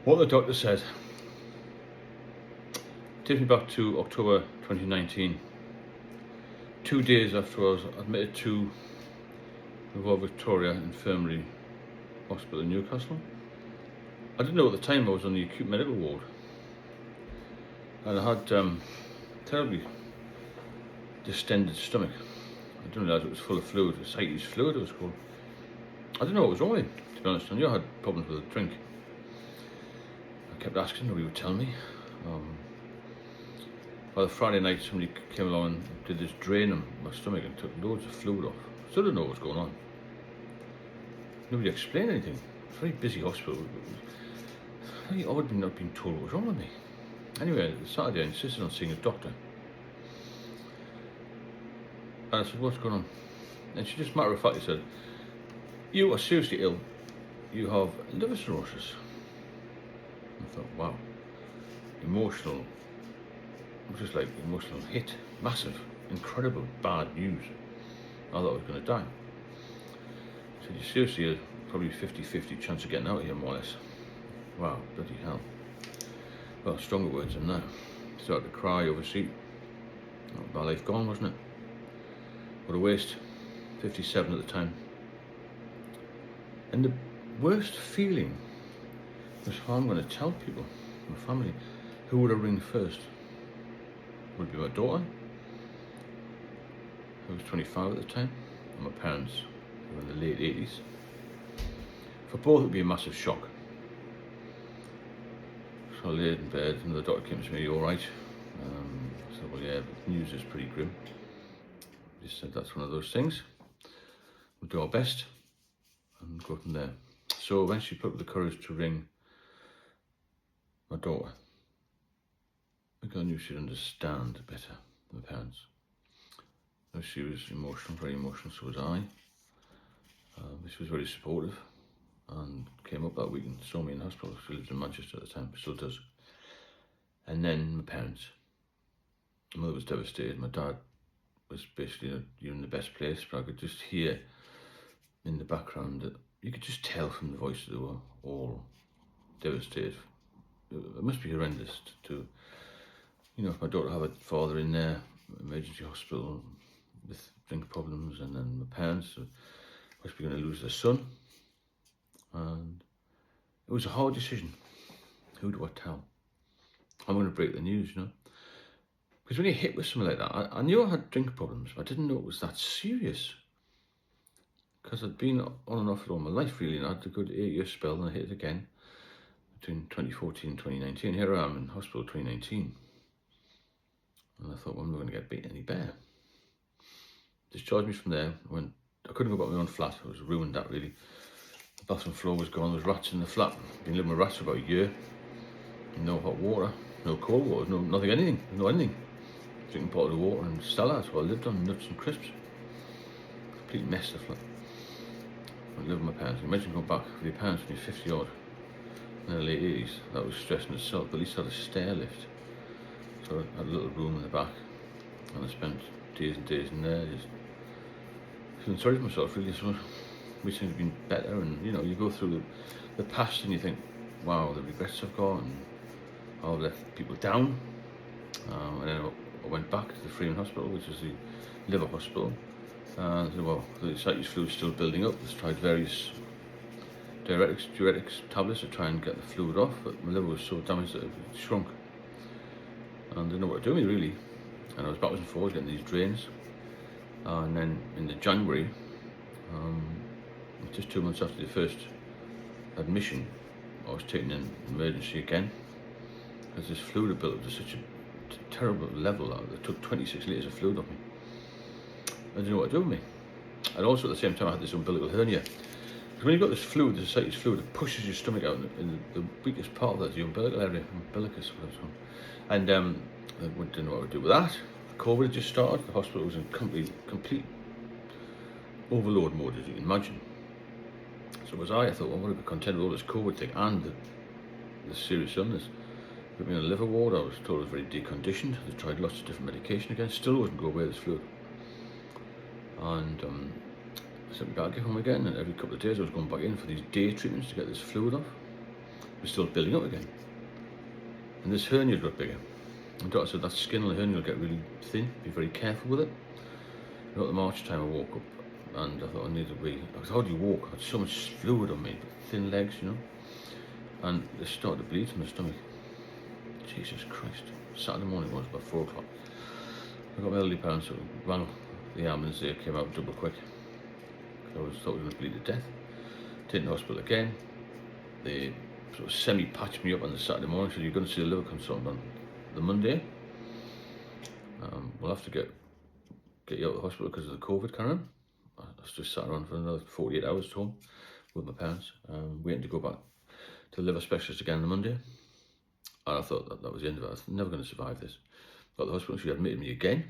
What the doctor said takes me back to October 2019, 2 days after I was admitted to the Royal Victoria Infirmary Hospital in Newcastle. I didn't know at the time I was on the acute medical ward, and I had terribly distended stomach. I didn't realise it was full of fluid, ascites fluid it was called. I didn't know what was wrong with me, to be honest. I knew I had problems with the drink. I kept asking, nobody would tell me. By the Friday night, somebody came along and did this drain on my stomach and took loads of fluid off. Still didn't know what was going on. Nobody explained anything. It's a very busy hospital. Very odd not being told what was wrong with me. Anyway, Saturday I insisted on seeing a doctor. And I said, what's going on? And she just matter of factly said, you are seriously ill. You have liver cirrhosis. I thought, wow, emotional, just like emotional hit, massive, incredible, bad news. I thought I was going to die. I said, you seriously have probably 50-50 chance of getting out of here, more or less. Wow, bloody hell. Well, stronger words than that. Started to cry, obviously. My life gone, wasn't it? What a waste. 57 at the time. And the worst feeling was how I'm going to tell people, my family, who would I ring first? Would it be my daughter, who was 25 at the time, and my parents, who were in the late 80s. For both it would be a massive shock. So I laid in bed and the doctor came to me, "Are you alright?" I said, well, yeah, but the news is pretty grim. He said, that's one of those things. We'll do our best and go from there. So eventually put up the courage to ring my daughter, because I knew she'd understand better than the parents. She was emotional, very emotional, so was I. She was very supportive and came up that week and saw me in hospital. She lived in Manchester at the time, still does. And then my parents. My mother was devastated. My dad was basically, you're in the best place, but I could just hear in the background that you could just tell from the voice that they were all devastated. It must be horrendous to, you know, if my daughter had a father in there, emergency hospital with drink problems, and then my parents must be going to lose their son. And it was a hard decision. Who do I tell? I'm going to break the news, you know. Because when you're hit with something like that, I knew I had drink problems, but I didn't know it was that serious. Because I'd been on and off it all my life, really, and I had a good 8-year spell, and I hit it again between 2014 and 2019. Here I am in hospital 2019. And I thought, well, I'm not going to get beat any better. Discharged me from there. I couldn't go back to my own flat. I was ruined that, really. The bathroom floor was gone. There was rats in the flat. I've been living with rats for about a year. No hot water, no cold water, no nothing, anything, no anything. Drinking bottled water and Stella, that's what I lived on, nuts and crisps. Complete mess, the flat. I lived with my parents. Imagine going back with your parents when you're 50 odd in the late 80s. That was stress in itself, but at least I had a stair lift. So I had a little room in the back, and I spent days and days in there, just feeling sorry for myself, really. So wish things had been better, and you know, you go through the past and you think, wow, the regrets I've got, and I've let people down. And then I went back to the Freeman Hospital, which is the liver hospital, and I said, well, the ascites fluid is still building up. Let's try various diuretics tablets to try and get the fluid off, but my liver was so damaged that it shrunk. And I didn't know what to do with me, really. And I was backwards and forwards getting these drains. And then in the January, just 2 months after the first admission, I was taken in emergency again, because this fluid had built up to such a terrible level that it took 26 litres of fluid off me. I didn't know what to do with me. And also at the same time I had this umbilical hernia. Because when you've got this fluid, this ascites fluid, it pushes your stomach out, and the weakest part of that is the umbilical area, umbilicus, whatever it's called. And I didn't know what to do with that. COVID had just started, the hospital was in complete overload mode, as you can imagine. So was I thought, well, I'm going to be content with all this COVID thing and the serious illness. Put me on a liver ward. I was told I was very deconditioned. They tried lots of different medication again, still wouldn't go away, this fluid. And I sent me back home again, and every couple of days I was going back in for these day treatments to get this fluid off. was still building up again. And this hernia got bigger. And the doctor said that skin on the hernia will get really thin, be very careful with it. At the March time I woke up and I thought I needed to be, because how do you walk? I had so much fluid on me, thin legs, you know. And it started to bleed from the stomach. Jesus Christ. Saturday morning it was about 4 o'clock. I got my elderly parents who rang the ambulance, they came out double quick. I thought I was going to bleed to death. Taken to the hospital again. They sort of semi-patched me up on the Saturday morning, said you're going to see a liver consultant on the Monday. We'll have to get you out of the hospital because of the COVID, Karen. I just sat around for another 48 hours at home with my parents, waiting to go back to the liver specialist again on the Monday. And I thought that was the end of it. I was never going to survive this. Got to the hospital, she admitted me again.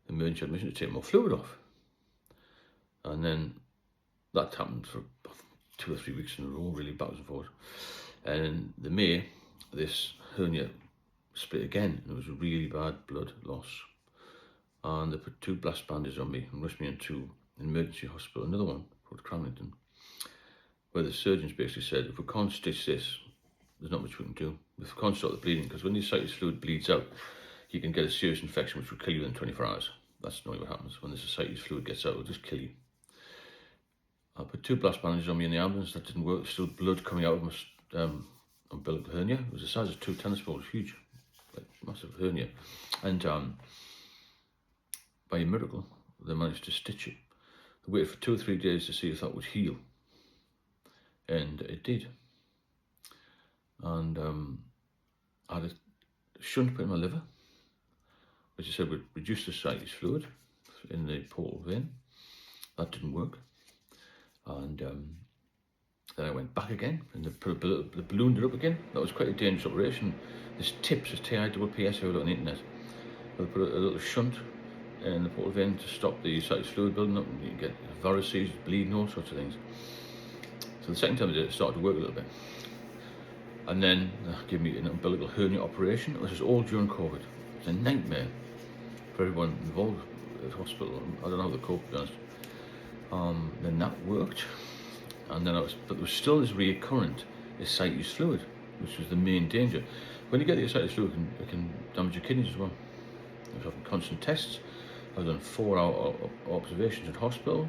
Emergency admission to take more fluid off. And then that happened for 2 or 3 weeks in a row, really backwards and forwards. And in May, this hernia split again. There was really bad blood loss. And they put 2 blast bandages on me and rushed me into an emergency hospital, another one called Cramlington, where the surgeons basically said, if we can't stitch this, there's not much we can do. If we can't stop the bleeding, because when the ascites fluid bleeds out, you can get a serious infection which will kill you within 24 hours. That's normally what happens. When the ascites fluid gets out, it'll just kill you. I put 2 blast bandages on me in the ambulance. That didn't work. There's still blood coming out of my umbilical hernia. It was the size of 2 tennis balls, huge, like massive hernia. And by a miracle, they managed to stitch it. They waited for 2 or 3 days to see if that would heal. And it did. And I had a shunt put in my liver, which I said would reduce the ascites fluid in the portal vein. That didn't work. And then I went back again and they ballooned it up again. That was quite a dangerous operation. This TIPS, this TIPS, I heard on the internet. They put a little shunt in the portal vein to stop the ascites fluid building up, and you can get varices, bleeding, all sorts of things. So the second time I did it, started to work a little bit. And then they gave me an umbilical hernia operation. It was just all during COVID. It's a nightmare for everyone involved at the hospital. I don't know how they coped, to be honest. Then that worked. And then but there was still this recurrent ascites fluid, which was the main danger. When you get the ascites fluid, it can damage your kidneys as well. I was having constant tests. I've done 4-hour observations in hospital,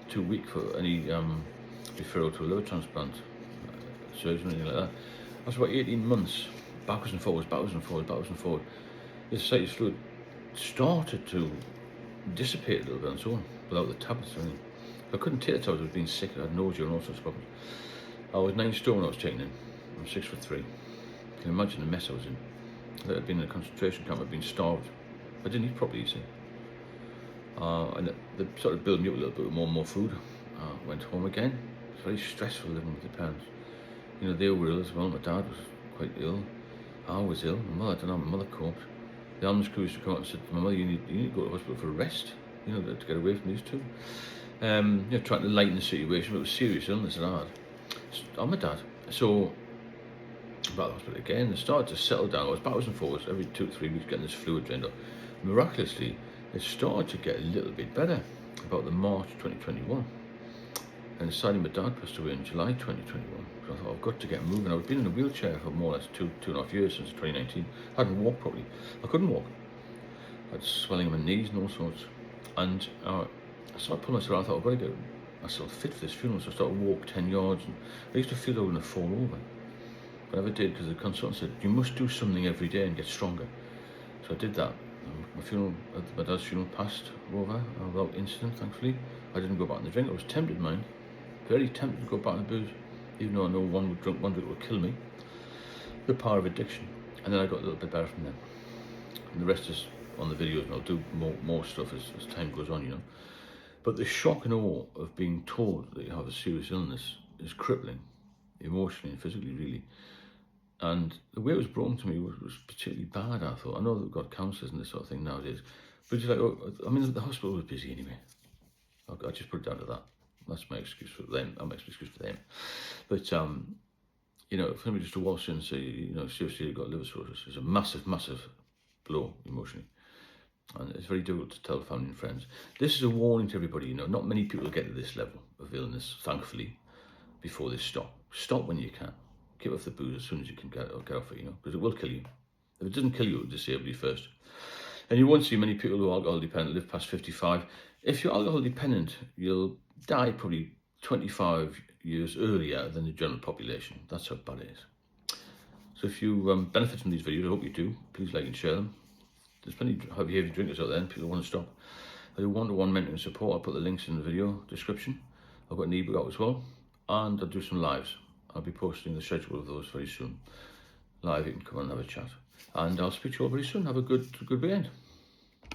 2 weeks for any referral to a liver transplant surgery or anything like that. That's about 18 months, backwards and forwards, backwards and forwards, backwards and forwards. The ascites fluid started to dissipate a little bit and so on, without the tablets or anything. I couldn't take the tablets, I was being sick, I had nausea and all sorts of problems. I was 9 stone when I was taken in. I'm 6'3". You can imagine the mess I was in. I'd been in a concentration camp, I'd been starved. I didn't eat properly, you see. And they started building me up a little bit with more and more food. Went home again. It was very stressful living with the parents. You know, they were ill as well. My dad was quite ill. I was ill. My mother, I don't know, my mother coped. The ambulance crew used to come out and said to my mother, you need to go to the hospital for a rest, you know, to get away from these two. You know, trying to lighten the situation, but it was serious illness that I had. I'm my dad. So, back to the hospital again, I started to settle down. I was backwards and forwards every 2 to 3 weeks getting this fluid drained up. Miraculously, it started to get a little bit better about the March 2021. And sadly, my dad passed away in July 2021. So I thought, I've got to get moving. I've been in a wheelchair for more or less 2.5 years, since 2019. I hadn't walked properly. I couldn't walk. I had swelling in my knees and all sorts. And I started pulling myself around. I thought, I've got to get myself fit for this funeral. So I started to walk 10 yards. And I used to feel I was going to fall over. But I never did, because the consultant said, you must do something every day and get stronger. So I did that. My funeral, my dad's funeral passed over without incident, thankfully. I didn't go back in the drink. I was tempted, mind. Very tempted to go back in the booze, even though I know one drink would kill me. The power of addiction. And then I got a little bit better from there. And the rest is on the videos, and I'll do more stuff as time goes on, you know. But the shock and awe of being told that you have a serious illness is crippling, emotionally and physically, really. And the way it was brought to me was particularly bad, I thought. I know that we've got counsellors and this sort of thing nowadays, but it's like, I mean, the hospital was busy anyway. I just put it down to that. That's my excuse for them. That makes an excuse for them. But, you know, for me just to walk in and say, you know, seriously, you've got liver cirrhosis is a massive, massive blow emotionally. And it's very difficult to tell family and friends. This is a warning to everybody, you know, not many people get to this level of illness, thankfully, before they stop. Stop when you can. Get off the booze as soon as you can get off it, you know, because it will kill you. If it doesn't kill you, it'll disable you first. And you won't see many people who are alcohol dependent live past 55. If you're alcohol dependent, you'll die probably 25 years earlier than the general population. That's how bad it is. So if you benefit from these videos, I hope you do. Please like and share them. There's plenty of heavy drinkers out there and people who want to stop. I do one-to-one mentoring support. I'll put the links in the video description. I've got an ebook out as well, and I'll do some lives. I'll be posting the schedule of those very soon. Live, you can come and have a chat. And I'll speak to you all very soon. Have a good weekend.